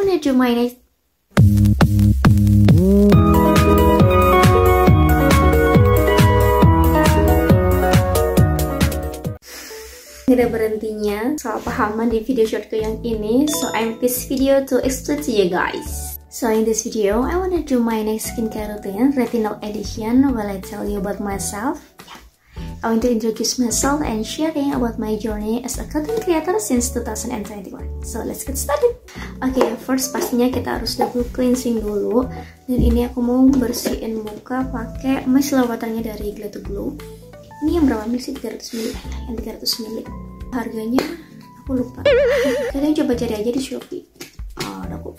wanna do my next. Tidak berhentinya soal pahaman di video shortku yang ini, so I make this video to explain to you guys. So in this video, I wanna do my next skincare routine, retinol edition, while I tell you about myself. Yeah. I want to introduce myself and sharing about my journey as a content creator since 2021. So let's get started. Oke, first pastinya kita harus double cleansing dulu. Dan ini aku mau bersihin muka pakai micellar waternya dari Glow to Glow. Ini yang berapa ml sih? 300 ml. Yang 300 ml. Harganya aku lupa. Kalian coba cari aja di Shopee. Ada kok.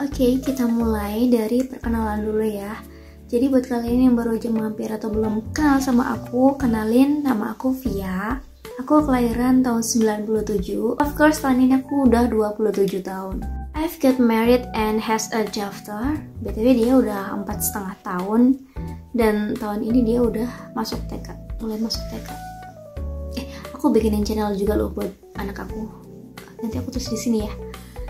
Oke, kita mulai dari perkenalan dulu ya. Jadi buat kalian yang baru aja mampir atau belum kenal sama aku, kenalin, nama aku Via. Aku kelahiran tahun 97. Of course tahun ini aku udah 27 tahun. I've got married and has a daughter. BTW dia udah 4,5 tahun. Dan tahun ini dia udah masuk TK, mulai masuk TK. Aku bikinin channel juga loh buat anak aku. Nanti aku tulis di sini ya.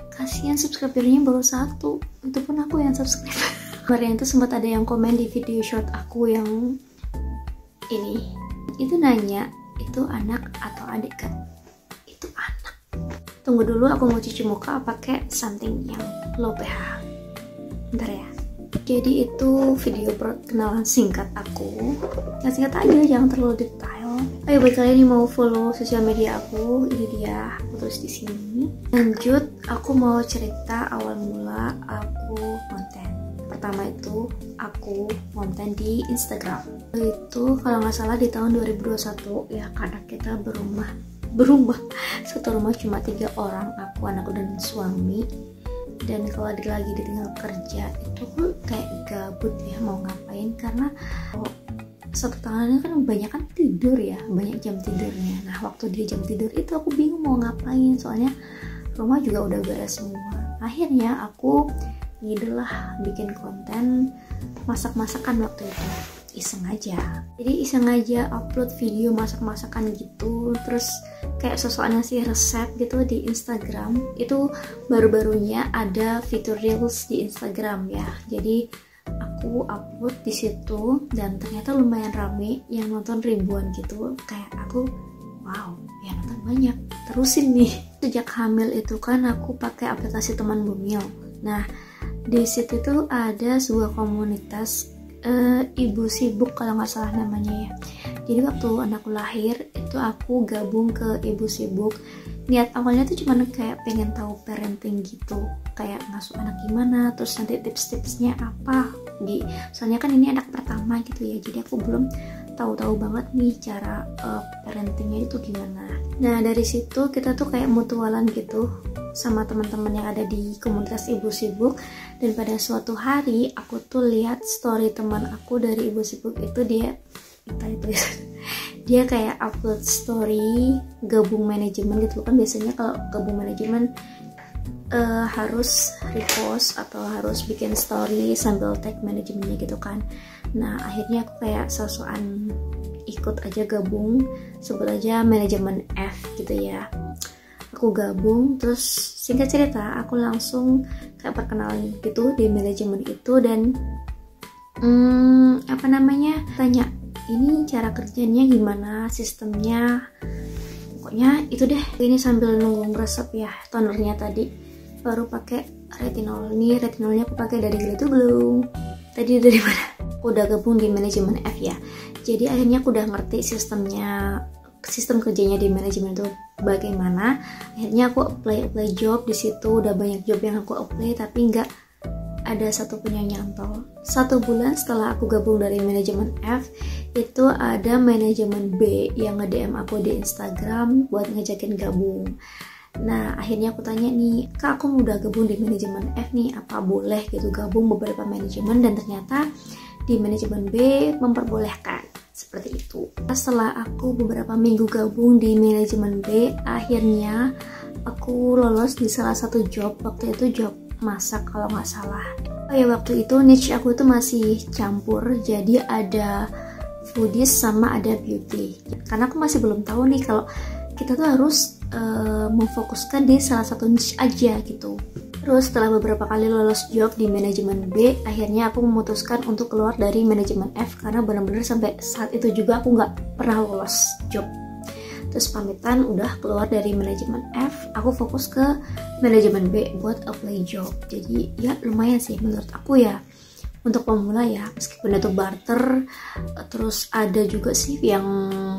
Kasihan subscribernya baru 1, itu pun aku yang subscribe. Kemarin itu sempat ada yang komen di video short aku yang ini. Itu nanya, itu anak atau adik kan? Itu anak. Tunggu dulu, aku mau cuci muka pakai something yang low pH. Bentar ya. Jadi itu video perkenalan singkat aku. Yang singkat aja, jangan terlalu detail. Ayo buat kalian yang mau follow sosial media aku, ini dia, aku tulis di sini. Lanjut, aku mau cerita awal mula aku konten. Pertama itu aku konten di Instagram. Itu kalau nggak salah di tahun 2021 ya, karena kita berumah. Satu rumah cuma 3 orang, aku, anakku dan suami. Dan kalau lagi ditinggal kerja itu kayak gabut ya, mau ngapain, karena satu tangannya kan banyak kan tidur ya, banyak jam tidurnya. Nah waktu dia jam tidur itu aku bingung mau ngapain, soalnya rumah juga udah beres semua. Akhirnya aku ngide lah bikin konten masak-masakan waktu itu, iseng aja. Jadi iseng aja upload video masak-masakan gitu, terus kayak sosokan ngasih resep gitu di Instagram. Itu baru-barunya ada fitur Reels di Instagram ya. Jadi aku upload di situ dan ternyata lumayan rame, yang nonton ribuan gitu. Kayak aku, wow, yang nonton banyak. Terusin nih. Sejak hamil itu kan aku pakai aplikasi Teman Bumil. Nah, di situ tuh ada sebuah komunitas ibu sibuk kalau nggak salah namanya ya. Jadi waktu anakku lahir itu aku gabung ke ibu sibuk. Niat awalnya tuh cuma kayak pengen tahu parenting gitu, kayak ngasuh anak gimana, terus nanti tips-tipsnya apa. Soalnya kan ini anak pertama gitu ya, jadi aku belum tahu banget nih cara parentingnya itu gimana. Nah dari situ kita tuh kayak mutualan gitu sama teman-teman yang ada di komunitas ibu sibuk. Dan pada suatu hari aku tuh lihat story teman aku dari ibu sibuk itu, dia kayak upload story gabung manajemen gitu kan. Biasanya kalau gabung manajemen harus repost atau harus bikin story sambil tag manajemennya gitu kan. Nah akhirnya aku kayak sosokan ikut aja gabung, sebut aja manajemen F gitu ya. Aku gabung, terus singkat cerita aku langsung kayak perkenalan gitu di manajemen itu. Dan tanya ini cara kerjanya gimana, sistemnya, pokoknya itu deh. Ini sambil nunggu resep ya, tonernya tadi baru pakai retinol. Nih retinolnya aku pakai dari Glow to Glow. Tadi dari mana? Aku udah gabung di manajemen F ya, jadi akhirnya aku udah ngerti sistem kerjanya di manajemen itu bagaimana. Akhirnya aku apply job di situ. Udah banyak job yang aku apply tapi nggak ada satupun yang nyantol. 1 bulan setelah aku gabung dari manajemen F, itu ada manajemen B yang nge-DM aku di Instagram buat ngajakin gabung. Nah akhirnya aku tanya nih, kak aku udah gabung di manajemen F nih, apa boleh gitu gabung beberapa manajemen? Dan ternyata di manajemen B memperbolehkan seperti itu. Setelah aku beberapa minggu gabung di manajemen B, akhirnya aku lolos di salah satu job. Waktu itu job masak kalau nggak salah. Oh ya, waktu itu niche aku itu masih campur, jadi ada foodies sama ada beauty. Karena aku masih belum tahu nih kalau kita tuh harus memfokuskan di salah satu niche aja gitu. Terus setelah beberapa kali lolos job di manajemen B, akhirnya aku memutuskan untuk keluar dari manajemen F karena benar-benar sampai saat itu juga aku nggak pernah lolos job. Terus pamitan udah keluar dari manajemen F, aku fokus ke manajemen B buat apply job. Jadi ya lumayan sih menurut aku ya. Untuk pemula ya, meskipun itu barter, terus ada juga sih yang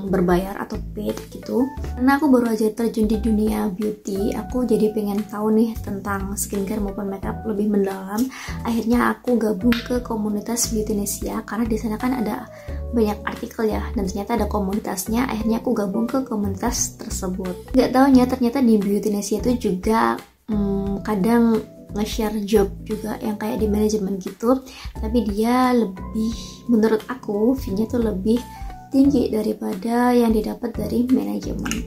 berbayar atau paid gitu. Karena aku baru aja terjun di dunia beauty, aku jadi pengen tahu nih tentang skincare maupun makeup lebih mendalam. Akhirnya aku gabung ke komunitas Beautynesia karena di sana kan ada banyak artikel ya, dan ternyata ada komunitasnya. Akhirnya aku gabung ke komunitas tersebut. Gak taunya ternyata di Beautynesia itu juga kadang nge-share job juga yang kayak di manajemen gitu, tapi dia lebih, menurut aku fee-nya tuh lebih tinggi daripada yang didapat dari manajemen,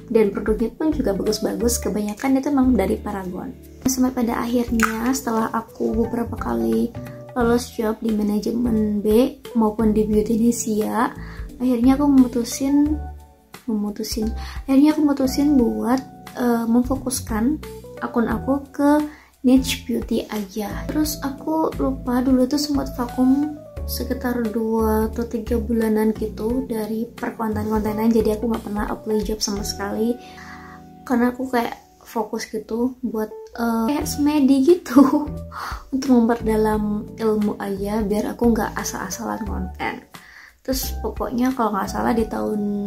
dan produknya pun juga bagus-bagus, kebanyakan itu memang dari Paragon. Sampai pada akhirnya setelah aku beberapa kali lolos job di manajemen B maupun di Beautynesia, akhirnya aku memutusin buat memfokuskan akun aku ke niche beauty aja. Terus aku lupa dulu tuh sempat vakum sekitar 2 atau 3 bulanan gitu dari perkonten-kontenan, jadi aku nggak pernah apply job sama sekali karena aku kayak fokus gitu buat kayak semedi gitu untuk memperdalam ilmu aja biar aku nggak asal-asalan konten. Terus pokoknya kalau nggak salah di tahun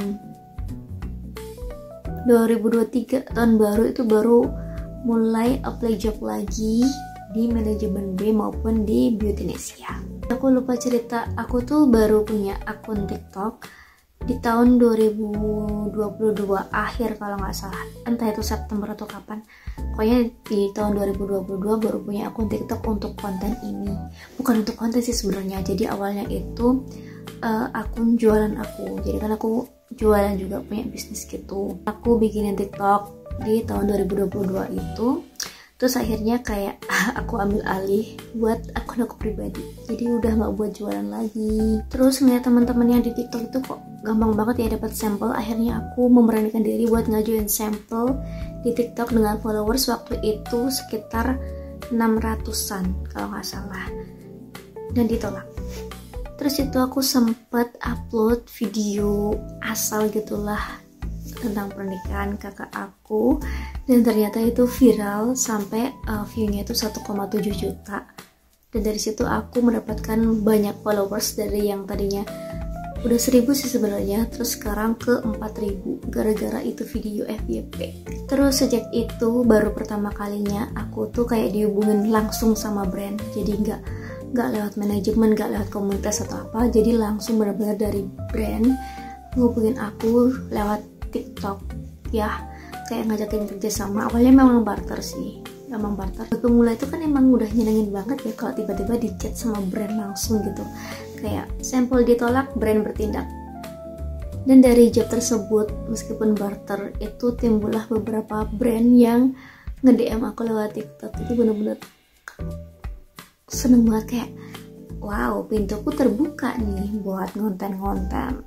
2023 tahun baru itu baru mulai apply job lagi di manajemen B maupun di Beautynesia. Aku lupa cerita, aku tuh baru punya akun TikTok di tahun 2022 akhir kalau nggak salah, entah itu September atau kapan. Pokoknya di tahun 2022 baru punya akun TikTok untuk konten ini. Bukan untuk konten sih sebenarnya, jadi awalnya itu akun jualan aku. Jadi kan aku jualan juga, punya bisnis gitu. Aku bikinin TikTok di tahun 2022 itu, terus akhirnya kayak aku ambil alih buat akun aku pribadi, jadi udah nggak buat jualan lagi. Terus ngeliat teman-teman yang di TikTok itu kok gampang banget ya dapat sampel, akhirnya aku memberanikan diri buat ngajuin sampel di TikTok dengan followers waktu itu sekitar 600-an kalau nggak salah, dan ditolak. Terus itu aku sempet upload video asal gitulah tentang pernikahan kakak aku, dan ternyata itu viral sampai view-nya itu 1,7 juta, dan dari situ aku mendapatkan banyak followers dari yang tadinya udah 1000 sih sebenarnya, terus sekarang ke 4000 gara-gara itu video FYP. Terus sejak itu baru pertama kalinya aku tuh kayak dihubungin langsung sama brand, jadi nggak lewat manajemen, nggak lewat komunitas atau apa, jadi langsung benar-benar dari brand ngehubungin aku lewat TikTok ya, kayak ngajakin kerja sama. Awalnya memang barter sih, memang barter. Pemula itu kan emang udah nyenengin banget ya kalau tiba-tiba di chat sama brand langsung gitu, kayak sampel ditolak, brand bertindak. Dan dari job tersebut, meskipun barter, itu timbullah beberapa brand yang nge-DM aku lewat TikTok. Itu bener-bener seneng banget, kayak wow, pintuku terbuka nih buat ngonten-ngonten.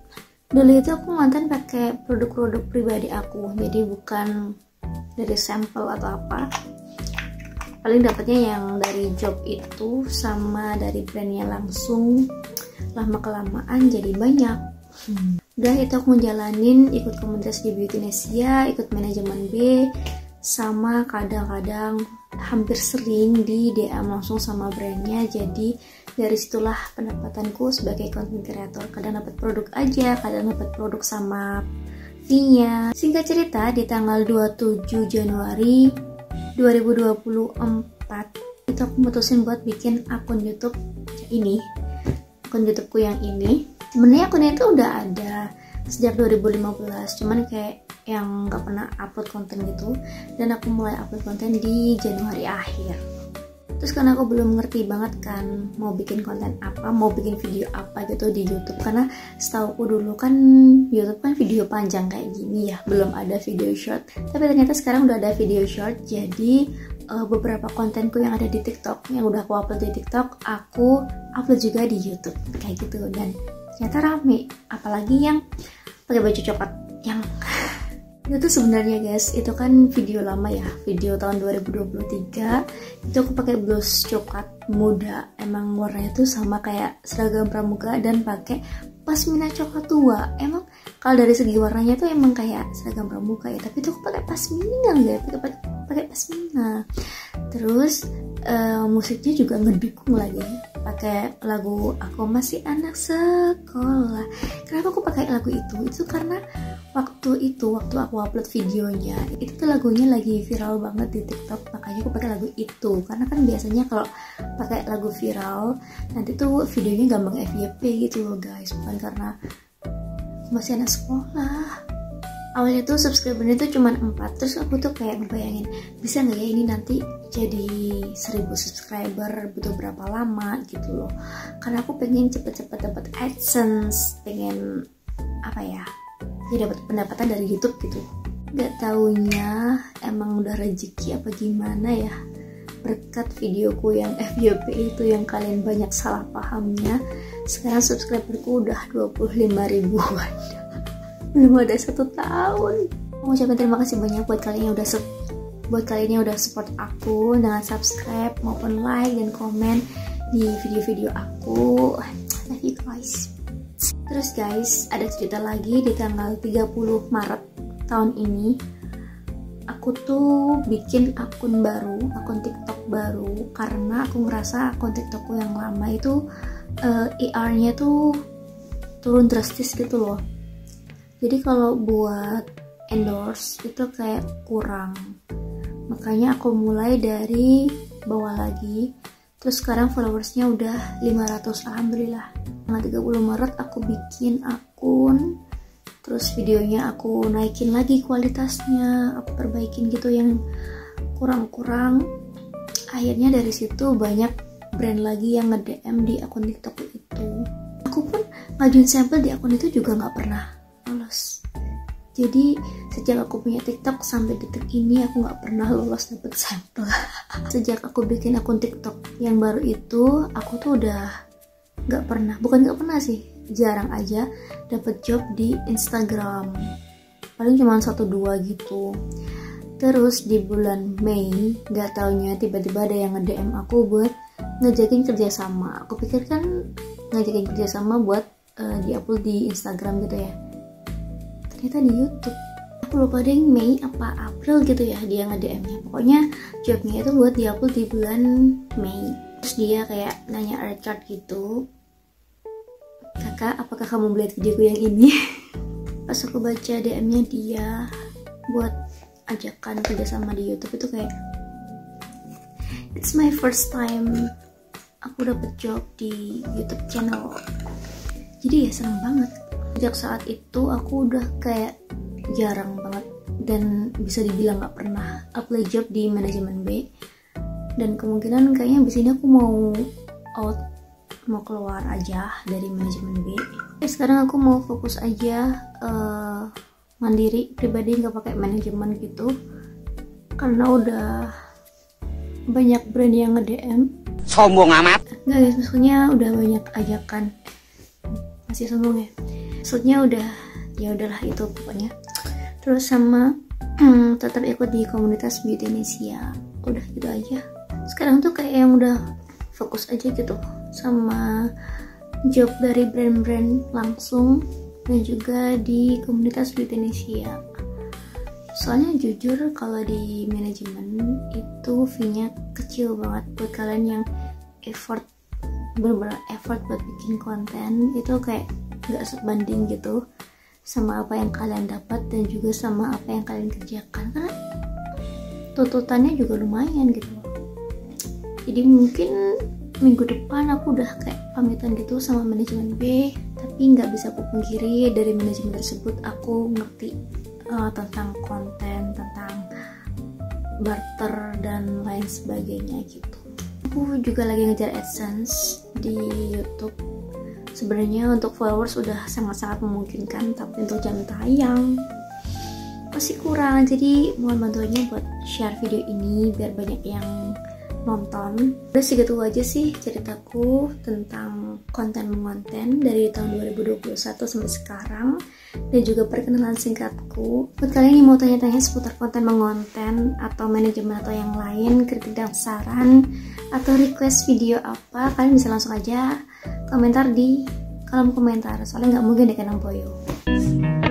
Dulu itu aku ngonten pakai produk-produk pribadi aku, jadi bukan dari sampel atau apa. Paling dapatnya yang dari job itu sama dari brandnya langsung. Lama kelamaan jadi banyak. Udah itu aku ngejalanin ikut komunitas di Beautynesia, ikut manajemen B, sama kadang-kadang hampir sering di DM langsung sama brandnya. Jadi dari situlah pendapatanku sebagai content creator. Kadang dapat produk aja, kadang dapat produk sama fee-nya. Singkat cerita, di tanggal 27 Januari 2024 itu aku mutusin buat bikin akun YouTube ini, akun YouTubeku yang ini. Sebenarnya akunnya itu udah ada sejak 2015, cuman kayak yang nggak pernah upload konten gitu, dan aku mulai upload konten di Januari akhir. Terus karena aku belum ngerti banget kan mau bikin konten apa, mau bikin video apa gitu di YouTube, karena setauku dulu kan YouTube kan video panjang kayak gini ya, belum ada video short. Tapi ternyata sekarang udah ada video short, jadi beberapa kontenku yang ada di TikTok, yang udah aku upload di TikTok, aku upload juga di YouTube kayak gitu, dan ternyata rame. Apalagi yang pakai baju coklat, yang Itu tuh sebenarnya guys, itu kan video lama ya, video tahun 2023. Itu aku pakai blus coklat muda, emang warnanya tuh sama kayak seragam pramuka dan pakai pasmina coklat tua. Emang kalau dari segi warnanya tuh emang kayak seragam pramuka ya, tapi tuh aku pakai pasmina guys, pakai pasmina. Terus musiknya juga ngedukung lagi, pakai lagu Aku Masih Anak Sekolah. Kenapa aku pakai lagu itu? Itu karena waktu aku upload videonya, itu tuh lagunya lagi viral banget di TikTok, makanya aku pakai lagu itu. Karena kan biasanya kalau pakai lagu viral nanti tuh videonya gampang FYP gitu loh guys, bukan karena aku masih anak sekolah. Awalnya tuh subscribernya tuh cuma 4, terus aku tuh kayak ngebayangin bisa nggak ya ini nanti jadi 1000 subscriber butuh berapa lama gitu loh. Karena aku pengen cepet-cepet dapat AdSense, pengen apa ya dapat pendapatan dari YouTube gitu. Gak taunya emang udah rezeki apa gimana ya, berkat videoku yang FYP itu yang kalian banyak salah pahamnya, sekarang subscriberku udah 25 ribuan. Belum ada 1 tahun. Mau ucapin terima kasih banyak buat kalian yang udah support aku dengan subscribe maupun like dan komen di video-video aku. Love you guys. Terus guys, ada cerita lagi. Di tanggal 30 Maret tahun ini aku tuh bikin akun TikTok baru, karena aku ngerasa akun TikTokku yang lama itu IR-nya tuh turun drastis gitu loh. Jadi kalau buat endorse itu kayak kurang, makanya aku mulai dari bawah lagi. Terus sekarang followersnya udah 500, alhamdulillah. Tanggal 30 Maret aku bikin akun, terus videonya aku naikin lagi kualitasnya, aku perbaikin gitu yang kurang-kurang. Akhirnya dari situ banyak brand lagi yang nge-DM di akun TikTok itu. Aku pun ngajuin sampel di akun itu juga nggak pernah lolos. Jadi sejak aku punya TikTok sampai detik ini aku nggak pernah lolos dapet sampel. Sejak aku bikin akun TikTok yang baru itu, aku tuh udah bukan nggak pernah sih, jarang aja dapet job di Instagram, paling cuma 1-2 gitu. Terus di bulan Mei, nggak taunya tiba-tiba ada yang nge-DM aku buat ngajakin kerjasama. Aku pikir kan ngajakin kerjasama buat di-upload di Instagram gitu ya, ternyata di YouTube. Aku lupa deh Mei apa April gitu ya dia nge-DM-nya. Pokoknya jobnya itu buat di-upload di bulan Mei. Terus dia kayak nanya Richard gitu, kakak apakah kamu melihat videoku yang ini? Pas aku baca DM-nya dia buat ajakan kerjasama di YouTube, itu kayak it's my first time aku dapet job di YouTube channel. Jadi ya seneng banget. Sejak saat itu aku udah kayak jarang banget dan bisa dibilang gak pernah apply job di manajemen B. Dan kemungkinan kayaknya abis ini aku mau keluar aja dari manajemen B. Sekarang aku mau fokus aja mandiri pribadi, nggak pakai manajemen gitu, karena udah banyak brand yang nge-DM. Sombong amat. Nggak guys, maksudnya udah banyak ajakan. Masih sombong ya, maksudnya udah, ya udahlah itu pokoknya. Terus sama tetap ikut di komunitas Beauty Indonesia, udah gitu aja. Sekarang tuh kayak yang udah fokus aja gitu sama job dari brand-brand langsung dan juga di komunitas Beauty Indonesia. Soalnya jujur kalau di manajemen itu fee-nya kecil banget buat kalian yang bener-bener effort buat bikin konten, itu kayak gak sebanding gitu sama apa yang kalian dapat dan juga sama apa yang kalian kerjakan, karena tuntutannya juga lumayan gitu. Jadi mungkin minggu depan aku udah kayak pamitan gitu sama manajemen B, tapi nggak bisa aku pungkiri dari manajemen tersebut aku ngerti tentang konten, tentang barter dan lain sebagainya gitu. Aku juga lagi ngejar AdSense di YouTube. Sebenarnya untuk followers udah sangat-sangat memungkinkan, tapi untuk jam tayang masih kurang. Jadi mohon bantuannya buat share video ini biar banyak yang nonton. Udah segitu aja sih ceritaku tentang konten-konten dari tahun 2021 sampai sekarang, dan juga perkenalan singkatku. Buat kalian yang mau tanya-tanya seputar konten mengonten atau manajemen atau yang lain, kritik dan saran, atau request video apa, kalian bisa langsung aja komentar di kolom komentar, soalnya nggak mungkin deh kan Boyo.